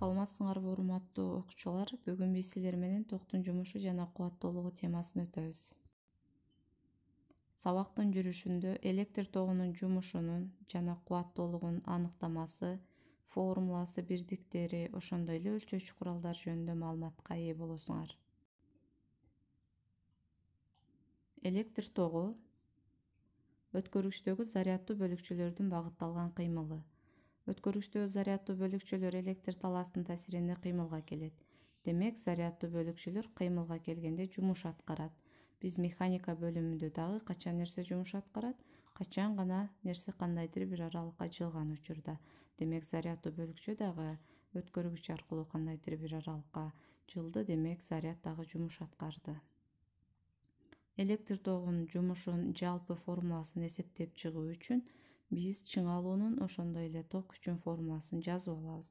Саламатсыңарбы урматтуу окуучулар, бүгүн биз силер менен токтун жумушу жана кубаттуулугу темасын өтөбүз. Сабактын жүрүшүндө электр тогунун жумушунун жана кубаттуулугунун аныктамасы, формуласы, бирдиктери, ошондой эле өлчөөчү куралдар жөнүндө маалыматка ээ болосуңар. Электр тогу өткөргүчтөгү заряддуу бөлүкчөлөрдүн багытталган кыймылы. Өткөргүчтөгү заряддуу бөлүкчөлөр электр талаастын таасиринде кыймылга келет. Демек, заряддуу бөлүкчөлөр кыймылга келгенде жумуш аткарат. Биз механика бөлүмүндө дагы качан нерсе жумуш аткарат, качан гана нерсе кандайдыр бир аралыкка жылган учурда. Демек, заряддуу бөлүкчө дагы өткөргүч аркылуу кандайдыр бир аралыкка жылды, демек заряд дагы жумуш аткарды. Электр тогунун жумушун жалпы формуласын эсептеп чыгуу үчүн биз чыңалуунун ошондой эле ток күчүнүн формуласын жазып алабыз.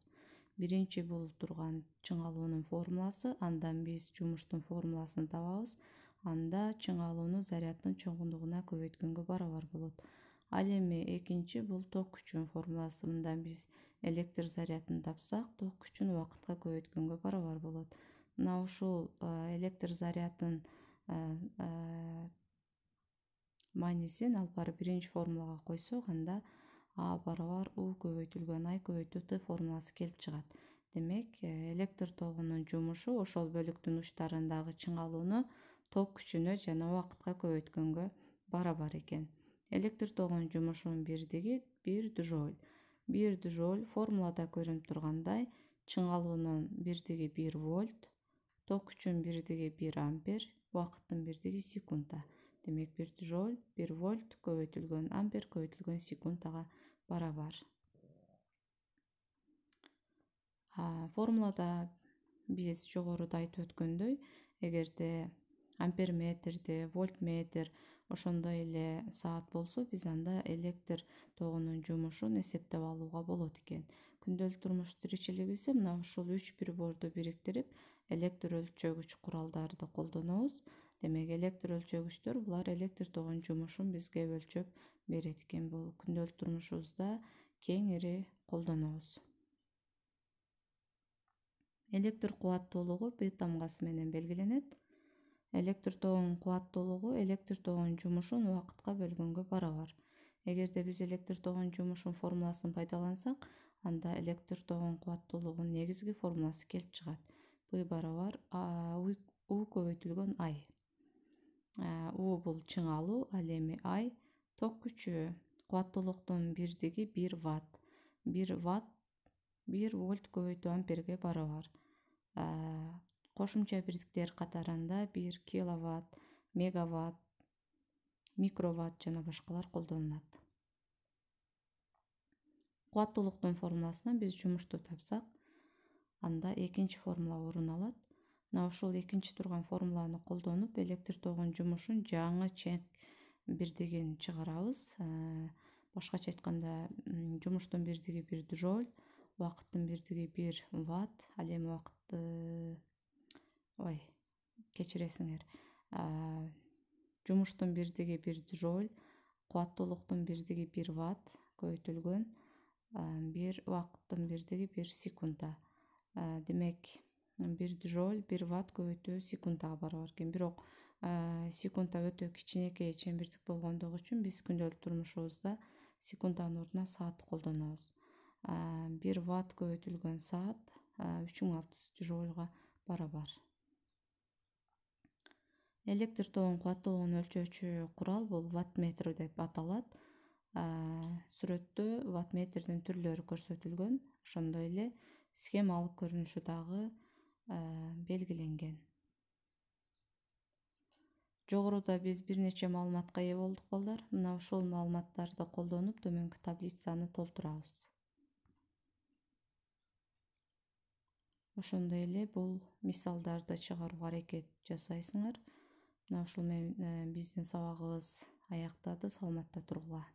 Биринчи бул турган чыңалуунун формуласы, андан биз жумуштун формуласын табабыз. Анда чыңалууну заряддын чоңундугуна көбөйткөнгө барабар болот. Ал эми экинчи бул ток күчүнүн формуласы. Мындан биз электр зарядын тапсак, ток күчүн убакытка көбөйткөнгө барабар болот. Мына ушул электр зарядын маанисин алып барып биринчи формулага койсок, анда А барабар У көбөйтүлгөн I көбөйтүү Т формуласы келип чыгат. Демек, электр тогунун жумушу ошол бөлүктүн учтарындагы чыңалууну ток күчүнө жана убакытка көбөйткөнгө барабар экен. Электр тогунун жумушунун бирдиги 1 джоуль. 1 джоуль формулада көрүнүп тургандай, чыңалуунун бирдиги 1 вольт, ток күчүнүн бирдиги 1 ампер, убакыттын бирдиги секунда. Демек, 1 джоуль 1 вольт көбөйтүлгөн ампер көбөйтүлгөн секундага барабар. Формулада биз жогоруда айтып өткөндөй, эгерде амперметрде, вольтметр, ошондой эле саат болсо, биз анда электр тогунун жумушун эсептеп алууга болот экен. Күндөлүк турмуш тиричилигибизде мына ушул 3 приборду бириктирип, электр өлчөгүч куралдарды колдонобуз. Демек, электр өлчөгүчтөр булар электр тогунун жумушун бизге өлчөп берет экен. Бул күндөлүк турмушубузда кеңири колдонобуз. Электр кубаттуулугу P тамгасы менен белгиленет. Электр тогунун кубаттуулугу электр тогунун жумушун убакытка бөлгөнгө барабар. Эгерде биз электр тогунун жумушунун формуласын пайдалансак, анда электр тогунун кубаттуулугунун негизги формуласы келип чыгат. P барабар U көбөйтүлгөн I. U бул чыңалуу, ал эми I ток күчү. Кубаттуулуктун бирдиги 1 ватт. 1 ватт 1 вольт көбөйтүү амперге барабар. Кошумча бирдиктер катарында 1 киловатт, мегаватт, микроватт жана башкалар колдонулат. Кубаттуулуктун формуласынан биз жумушту тапсак, анда экинчи формула орун алат. Мына ушул экинчи турган формуланы колдонуп, электр тогунун жумушун жаңы чек бирдигин чыгарабыз. Башкача айтканда, жумуштун бирдиги 1 джоуль, убакыттын бирдиги 1 ватт, ал эми убакытты кечиресиңер. Жумуштун бирдиги 1 джоуль, кубаттуулуктун бирдиги 1 ватт көбөйтүлгөн 1 убакыттын бирдиги 1 секунда. Демек, 1 джоуль 1 ватт көбөйтүү секундага барабар экен. Бирок секунда өтө кичинекей чембирдик болгондугу үчүн биз күндөлүк турмушубузда секунданын ордуна саат колдонобуз. 1 ватт көбөйтүлгөн саат 3600 джоульга барабар. Электр тогунун кубаттуулугун өлчөөчү курал бул ваттметр деп аталат. Сүрөттө ваттметрдин түрлөрү көрсөтүлгөн, ошондой эле схемалык көрүнүшү дагы белгиленген. Жогоруда биз бир нече маалыматка ээ болдук балдар. Мына ушул маалыматтарды колдонуп, төмөнкү таблицаны толтурабыз. Ошондой эле бул мисалдарды чыгарууга аракет жасайсыңар. Мына ушул менен биздин сабагыбыз аяктады. Саламатта тургула.